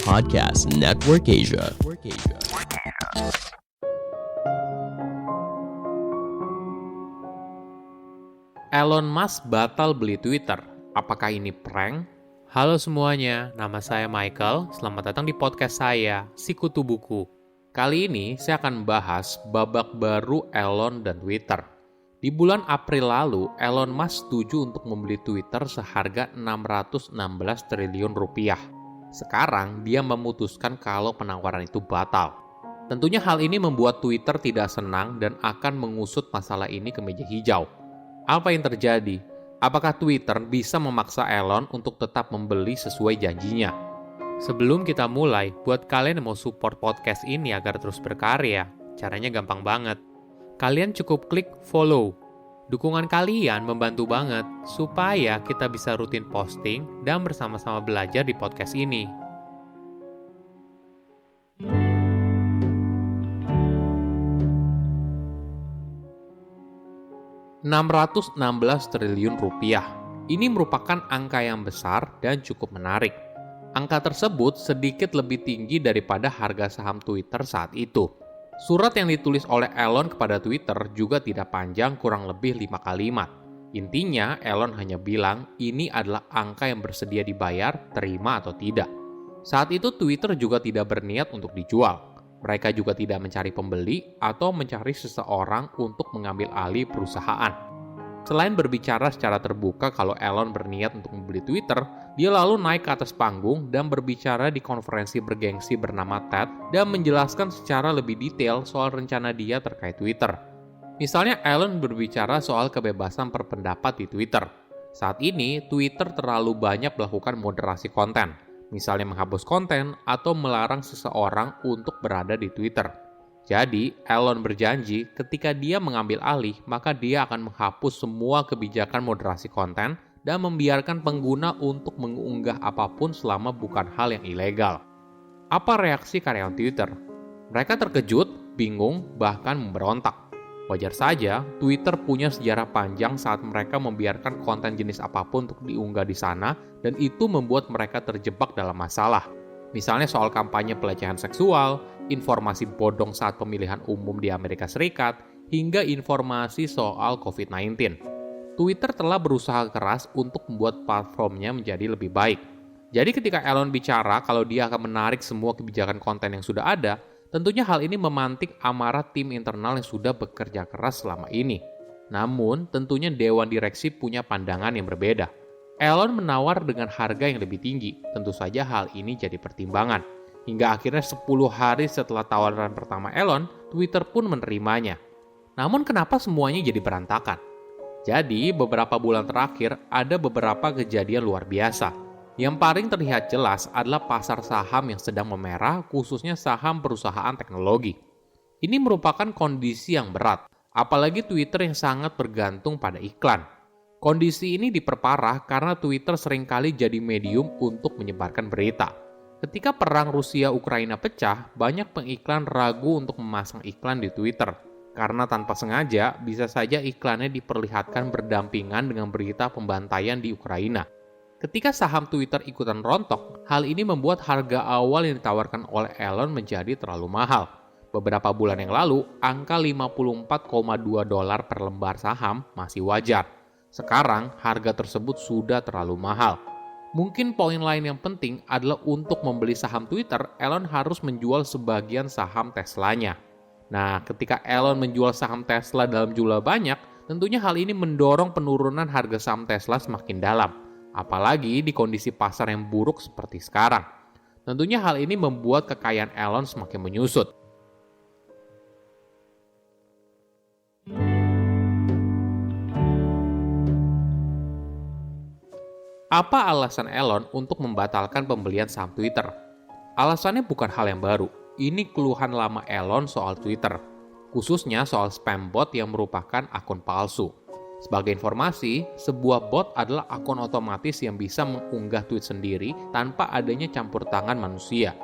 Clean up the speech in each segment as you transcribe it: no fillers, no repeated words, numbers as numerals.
Podcast Network Asia. Elon Musk batal beli Twitter. Apakah ini prank? Halo semuanya, nama saya Michael. Selamat datang di podcast saya, Sikutu Buku. Kali ini saya akan membahas babak baru Elon dan Twitter. Di bulan April lalu, Elon Musk setuju untuk membeli Twitter seharga 616 triliun rupiah. Sekarang, dia memutuskan kalau penawaran itu batal. Tentunya hal ini membuat Twitter tidak senang dan akan mengusut masalah ini ke meja hijau. Apa yang terjadi? Apakah Twitter bisa memaksa Elon untuk tetap membeli sesuai janjinya? Sebelum kita mulai, buat kalian yang mau support podcast ini agar terus berkarya, caranya gampang banget. Kalian cukup klik follow. Dukungan kalian membantu banget supaya kita bisa rutin posting dan bersama-sama belajar di podcast ini. $616 triliun rupiah. Ini merupakan angka yang besar dan cukup menarik. Angka tersebut sedikit lebih tinggi daripada harga saham Twitter saat itu. Surat yang ditulis oleh Elon kepada Twitter juga tidak panjang, kurang lebih 5 kalimat. Intinya, Elon hanya bilang ini adalah angka yang bersedia dibayar, terima atau tidak. Saat itu Twitter juga tidak berniat untuk dijual. Mereka juga tidak mencari pembeli atau mencari seseorang untuk mengambil alih perusahaan. Selain berbicara secara terbuka kalau Elon berniat untuk membeli Twitter, dia lalu naik ke atas panggung dan berbicara di konferensi bergengsi bernama TED dan menjelaskan secara lebih detail soal rencana dia terkait Twitter. Misalnya Elon berbicara soal kebebasan berpendapat di Twitter. Saat ini, Twitter terlalu banyak melakukan moderasi konten, misalnya menghapus konten atau melarang seseorang untuk berada di Twitter. Jadi, Elon berjanji ketika dia mengambil alih, maka dia akan menghapus semua kebijakan moderasi konten dan membiarkan pengguna untuk mengunggah apapun selama bukan hal yang ilegal. Apa reaksi karyawan Twitter? Mereka terkejut, bingung, bahkan memberontak. Wajar saja, Twitter punya sejarah panjang saat mereka membiarkan konten jenis apapun untuk diunggah di sana, dan itu membuat mereka terjebak dalam masalah. Misalnya soal kampanye pelecehan seksual, informasi bodong saat pemilihan umum di Amerika Serikat, hingga informasi soal COVID-19. Twitter telah berusaha keras untuk membuat platformnya menjadi lebih baik. Jadi ketika Elon bicara kalau dia akan menarik semua kebijakan konten yang sudah ada, tentunya hal ini memantik amarah tim internal yang sudah bekerja keras selama ini. Namun, tentunya Dewan Direksi punya pandangan yang berbeda. Elon menawar dengan harga yang lebih tinggi, tentu saja hal ini jadi pertimbangan. Hingga akhirnya 10 hari setelah tawaran pertama Elon, Twitter pun menerimanya. Namun kenapa semuanya jadi berantakan? Jadi, beberapa bulan terakhir ada beberapa kejadian luar biasa. Yang paling terlihat jelas adalah pasar saham yang sedang memerah, khususnya saham perusahaan teknologi. Ini merupakan kondisi yang berat, apalagi Twitter yang sangat bergantung pada iklan. Kondisi ini diperparah karena Twitter seringkali jadi medium untuk menyebarkan berita. Ketika perang Rusia-Ukraina pecah, banyak pengiklan ragu untuk memasang iklan di Twitter. Karena tanpa sengaja, bisa saja iklannya diperlihatkan berdampingan dengan berita pembantaian di Ukraina. Ketika saham Twitter ikutan rontok, hal ini membuat harga awal yang ditawarkan oleh Elon menjadi terlalu mahal. Beberapa bulan yang lalu, angka $54,2 per lembar saham masih wajar. Sekarang, harga tersebut sudah terlalu mahal. Mungkin poin lain yang penting adalah untuk membeli saham Twitter, Elon harus menjual sebagian saham Tesla-nya. Nah, ketika Elon menjual saham Tesla dalam jumlah banyak, tentunya hal ini mendorong penurunan harga saham Tesla semakin dalam. Apalagi di kondisi pasar yang buruk seperti sekarang. Tentunya hal ini membuat kekayaan Elon semakin menyusut. Apa alasan Elon untuk membatalkan pembelian saham Twitter? Alasannya bukan hal yang baru. Ini keluhan lama Elon soal Twitter, khususnya soal spam bot yang merupakan akun palsu. Sebagai informasi, sebuah bot adalah akun otomatis yang bisa mengunggah tweet sendiri tanpa adanya campur tangan manusia.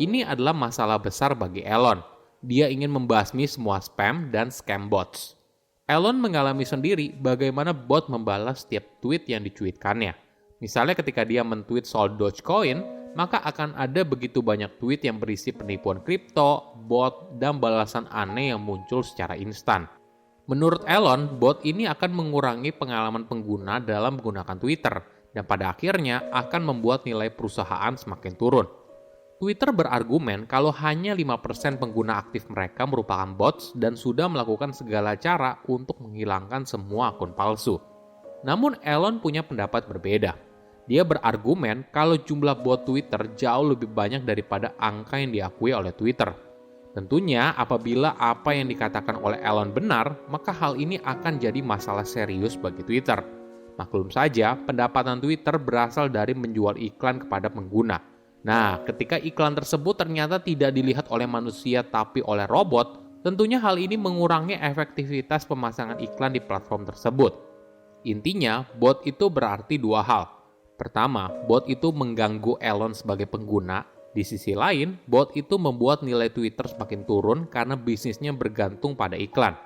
Ini adalah masalah besar bagi Elon. Dia ingin membasmi semua spam dan scam bots. Elon mengalami sendiri bagaimana bot membalas setiap tweet yang dicuitkannya. Misalnya ketika dia men-tweet soal Dogecoin, maka akan ada begitu banyak tweet yang berisi penipuan kripto, bot, dan balasan aneh yang muncul secara instan. Menurut Elon, bot ini akan mengurangi pengalaman pengguna dalam menggunakan Twitter dan pada akhirnya akan membuat nilai perusahaan semakin turun. Twitter berargumen kalau hanya 5% pengguna aktif mereka merupakan bots dan sudah melakukan segala cara untuk menghilangkan semua akun palsu. Namun Elon punya pendapat berbeda. Dia berargumen kalau jumlah bot Twitter jauh lebih banyak daripada angka yang diakui oleh Twitter. Tentunya apabila apa yang dikatakan oleh Elon benar, maka hal ini akan jadi masalah serius bagi Twitter. Maklum saja, pendapatan Twitter berasal dari menjual iklan kepada pengguna. Nah, ketika iklan tersebut ternyata tidak dilihat oleh manusia tapi oleh robot, tentunya hal ini mengurangi efektivitas pemasangan iklan di platform tersebut. Intinya, bot itu berarti dua hal. Pertama, bot itu mengganggu Elon sebagai pengguna. Di sisi lain, bot itu membuat nilai Twitter semakin turun karena bisnisnya bergantung pada iklan.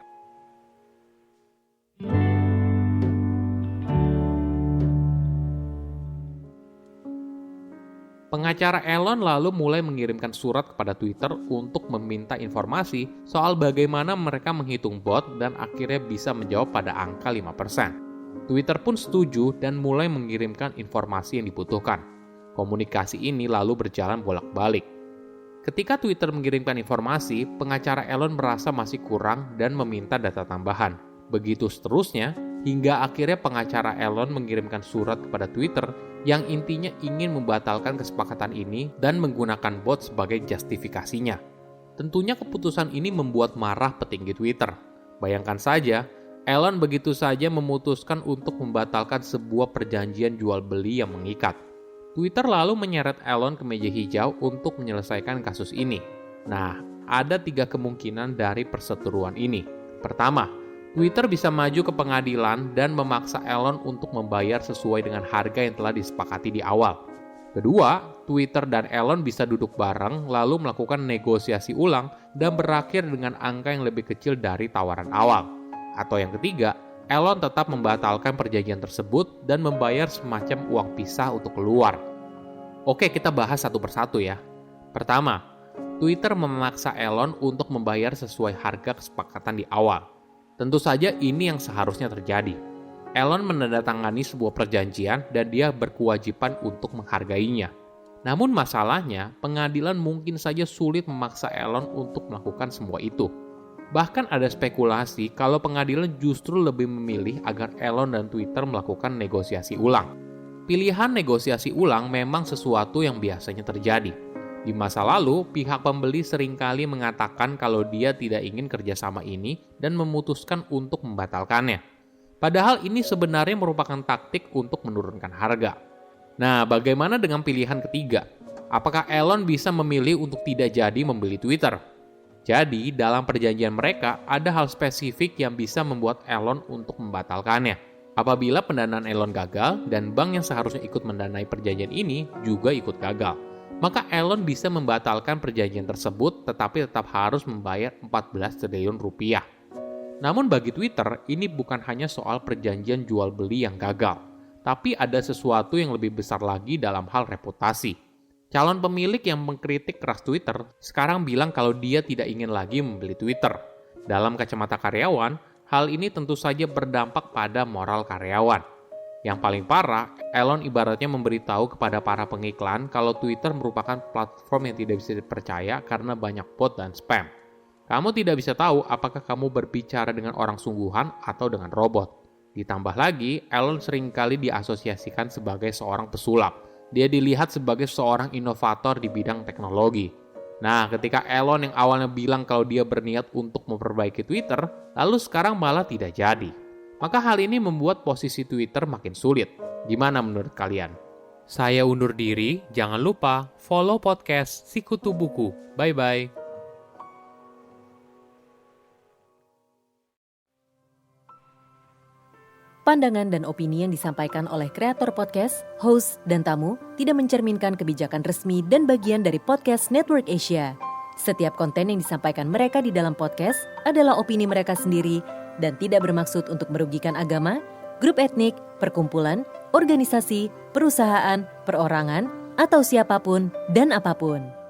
Pengacara Elon lalu mulai mengirimkan surat kepada Twitter untuk meminta informasi soal bagaimana mereka menghitung bot dan akhirnya bisa menjawab pada angka 5%. Twitter pun setuju dan mulai mengirimkan informasi yang dibutuhkan. Komunikasi ini lalu berjalan bolak-balik. Ketika Twitter mengirimkan informasi, pengacara Elon merasa masih kurang dan meminta data tambahan. Begitu seterusnya, hingga akhirnya pengacara Elon mengirimkan surat kepada Twitter yang intinya ingin membatalkan kesepakatan ini dan menggunakan bot sebagai justifikasinya. Tentunya keputusan ini membuat marah petinggi Twitter. Bayangkan saja, Elon begitu saja memutuskan untuk membatalkan sebuah perjanjian jual beli yang mengikat. Twitter lalu menyeret Elon ke meja hijau untuk menyelesaikan kasus ini. Nah, ada 3 kemungkinan dari perseteruan ini. Pertama, Twitter bisa maju ke pengadilan dan memaksa Elon untuk membayar sesuai dengan harga yang telah disepakati di awal. Kedua, Twitter dan Elon bisa duduk bareng lalu melakukan negosiasi ulang dan berakhir dengan angka yang lebih kecil dari tawaran awal. Atau yang ketiga, Elon tetap membatalkan perjanjian tersebut dan membayar semacam uang pisah untuk keluar. Oke, kita bahas satu persatu ya. Pertama, Twitter memaksa Elon untuk membayar sesuai harga kesepakatan di awal. Tentu saja ini yang seharusnya terjadi. Elon menandatangani sebuah perjanjian dan dia berkewajiban untuk menghargainya. Namun masalahnya, pengadilan mungkin saja sulit memaksa Elon untuk melakukan semua itu. Bahkan ada spekulasi kalau pengadilan justru lebih memilih agar Elon dan Twitter melakukan negosiasi ulang. Pilihan negosiasi ulang memang sesuatu yang biasanya terjadi. Di masa lalu, pihak pembeli seringkali mengatakan kalau dia tidak ingin kerjasama ini dan memutuskan untuk membatalkannya. Padahal ini sebenarnya merupakan taktik untuk menurunkan harga. Nah, bagaimana dengan pilihan ketiga? Apakah Elon bisa memilih untuk tidak jadi membeli Twitter? Jadi, dalam perjanjian mereka, ada hal spesifik yang bisa membuat Elon untuk membatalkannya. Apabila pendanaan Elon gagal, dan bank yang seharusnya ikut mendanai perjanjian ini juga ikut gagal, maka Elon bisa membatalkan perjanjian tersebut tetapi tetap harus membayar 14 triliun rupiah. Namun bagi Twitter, ini bukan hanya soal perjanjian jual beli yang gagal, tapi ada sesuatu yang lebih besar lagi dalam hal reputasi. Calon pemilik yang mengkritik keras Twitter sekarang bilang kalau dia tidak ingin lagi membeli Twitter. Dalam kacamata karyawan, hal ini tentu saja berdampak pada moral karyawan. Yang paling parah, Elon ibaratnya memberitahu kepada para pengiklan kalau Twitter merupakan platform yang tidak bisa dipercaya karena banyak bot dan spam. Kamu tidak bisa tahu apakah kamu berbicara dengan orang sungguhan atau dengan robot. Ditambah lagi, Elon seringkali diasosiasikan sebagai seorang pesulap. Dia dilihat sebagai seorang inovator di bidang teknologi. Nah, ketika Elon yang awalnya bilang kalau dia berniat untuk memperbaiki Twitter, lalu sekarang malah tidak jadi. Maka hal ini membuat posisi Twitter makin sulit. Gimana menurut kalian? Saya undur diri, jangan lupa follow podcast Sikutu Buku. Bye-bye. Pandangan dan opini yang disampaikan oleh kreator podcast, host, dan tamu tidak mencerminkan kebijakan resmi dan bagian dari Podcast Network Asia. Setiap konten yang disampaikan mereka di dalam podcast adalah opini mereka sendiri dan tidak bermaksud untuk merugikan agama, grup etnik, perkumpulan, organisasi, perusahaan, perorangan, atau siapapun dan apapun.